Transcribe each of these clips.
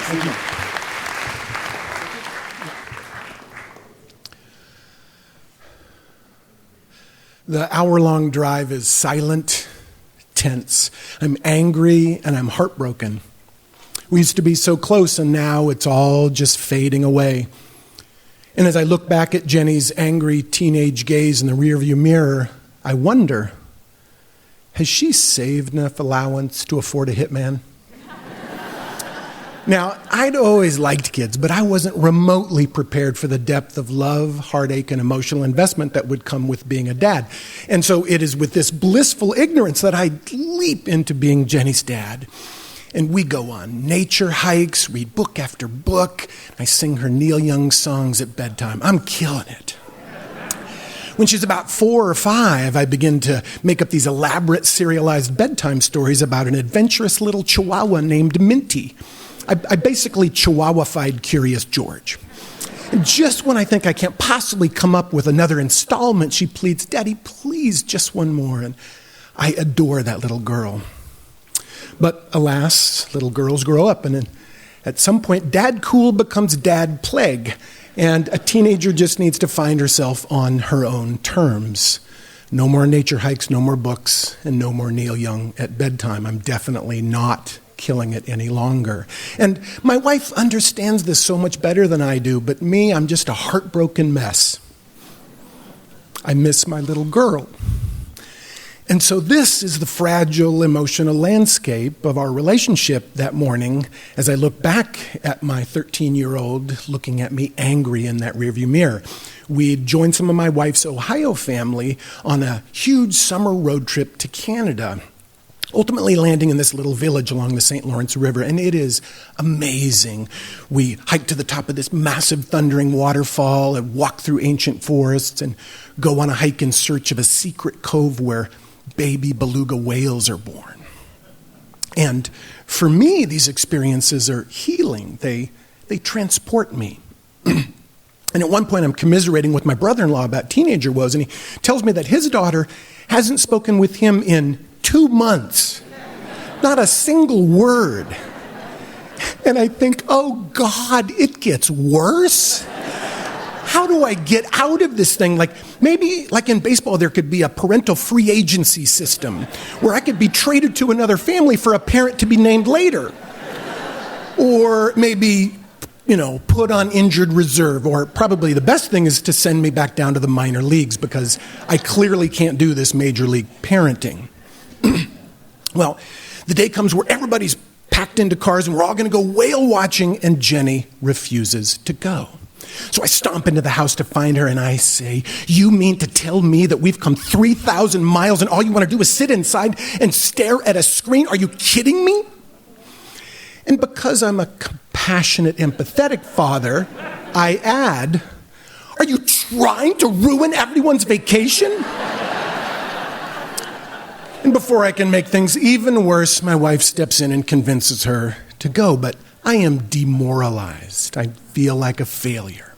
Thank you. The hour-long drive is silent, tense. I'm angry and I'm heartbroken. We used to be so close, and now it's all just fading away. And as I look back at Jenny's angry teenage gaze in the rearview mirror, I wonder, has she saved enough allowance to afford a hitman? Now, I'd always liked kids, but I wasn't remotely prepared for the depth of love, heartache, and emotional investment that would come with being a dad. And so it is with this blissful ignorance that I leap into being Jenny's dad. And we go on nature hikes, read book after book. I sing her Neil Young songs at bedtime. I'm killing it. When she's about 4 or 5, I begin to make up these elaborate serialized bedtime stories about an adventurous little chihuahua named Minty. I basically chihuahua-fied Curious George. And just when I think I can't possibly come up with another installment, she pleads, "Daddy, please, just one more." And I adore that little girl. But alas, little girls grow up, and then at some point, dad cool becomes dad plague, and a teenager just needs to find herself on her own terms. No more nature hikes, no more books, and no more Neil Young at bedtime. I'm definitely not killing it any longer. And my wife understands this so much better than I do, but me, I'm just a heartbroken mess. I miss my little girl. And so this is the fragile emotional landscape of our relationship that morning as I look back at my 13-year-old looking at me angry in that rearview mirror. We'd joined some of my wife's Ohio family on a huge summer road trip to Canada, ultimately landing in this little village along the St. Lawrence River, and it is amazing. We hike to the top of this massive thundering waterfall and walk through ancient forests and go on a hike in search of a secret cove where baby beluga whales are born. And for me, these experiences are healing. They transport me. And at one point, I'm commiserating with my brother-in-law about teenager woes, and he tells me that his daughter hasn't spoken with him in 2 months. Not a single word. And I think, oh God, it gets worse. How do I get out of this thing? Like maybe like in baseball, there could be a parental free agency system where I could be traded to another family for a parent to be named later. Or maybe, put on injured reserve. Or probably the best thing is to send me back down to the minor leagues because I clearly can't do this major league parenting. Well, the day comes where everybody's packed into cars and we're all going to go whale watching, and Jenny refuses to go. So I stomp into the house to find her and I say, "You mean to tell me that we've come 3,000 miles and all you want to do is sit inside and stare at a screen? Are you kidding me?" And because I'm a compassionate, empathetic father, I add, "Are you trying to ruin everyone's vacation?" And before I can make things even worse, my wife steps in and convinces her to go. But I am demoralized. I feel like a failure.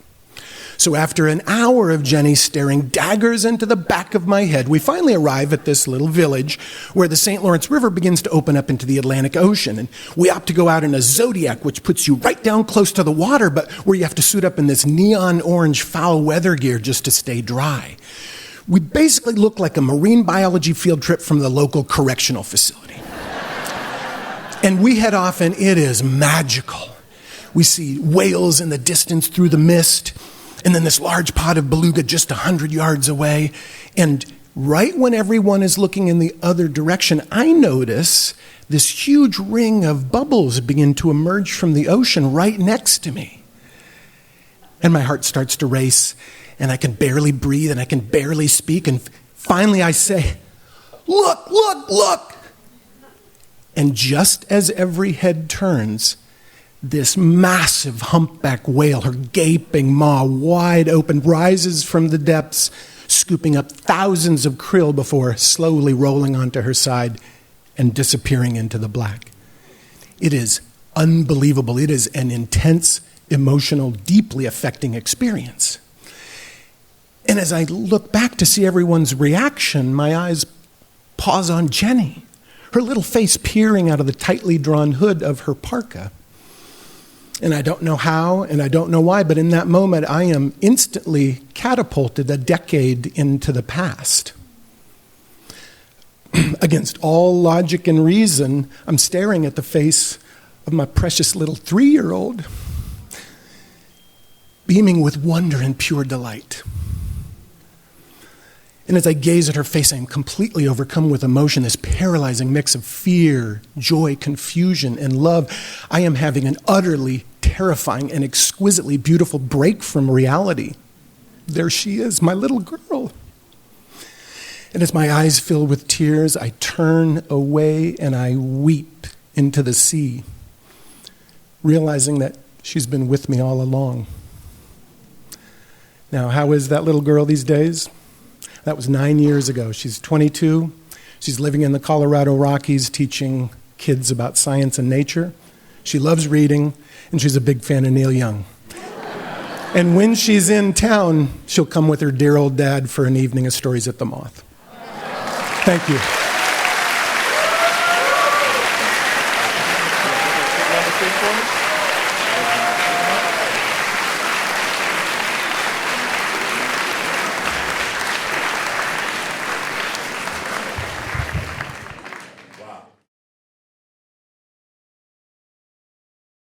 So after an hour of Jenny staring daggers into the back of my head, we finally arrive at this little village where the St. Lawrence River begins to open up into the Atlantic Ocean. And we opt to go out in a Zodiac, which puts you right down close to the water, but where you have to suit up in this neon orange foul weather gear just to stay dry. We basically look like a marine biology field trip from the local correctional facility. And we head off, and it is magical. We see whales in the distance through the mist, and then this large pod of beluga just 100 yards away. And right when everyone is looking in the other direction, I notice this huge ring of bubbles begin to emerge from the ocean right next to me. And my heart starts to race, and I can barely breathe, and I can barely speak. And finally I say, "Look, look, look!" And just as every head turns, this massive humpback whale, her gaping maw wide open, rises from the depths, scooping up thousands of krill before slowly rolling onto her side and disappearing into the black. It is unbelievable. It is an intense, emotional, deeply affecting experience. And as I look back to see everyone's reaction, my eyes pause on Jenny, her little face peering out of the tightly drawn hood of her parka. And I don't know how, and I don't know why, but in that moment, I am instantly catapulted a decade into the past. Against all logic and reason, I'm staring at the face of my precious little 3-year-old, beaming with wonder and pure delight. And as I gaze at her face, I am completely overcome with emotion, this paralyzing mix of fear, joy, confusion, and love. I am having an utterly terrifying and exquisitely beautiful break from reality. There she is, my little girl. And as my eyes fill with tears, I turn away and I weep into the sea, realizing that she's been with me all along. Now, how is that little girl these days? That was 9 years ago. She's 22. She's living in the Colorado Rockies teaching kids about science and nature. She loves reading, and she's a big fan of Neil Young. And when she's in town, she'll come with her dear old dad for an evening of stories at the Moth. Thank you.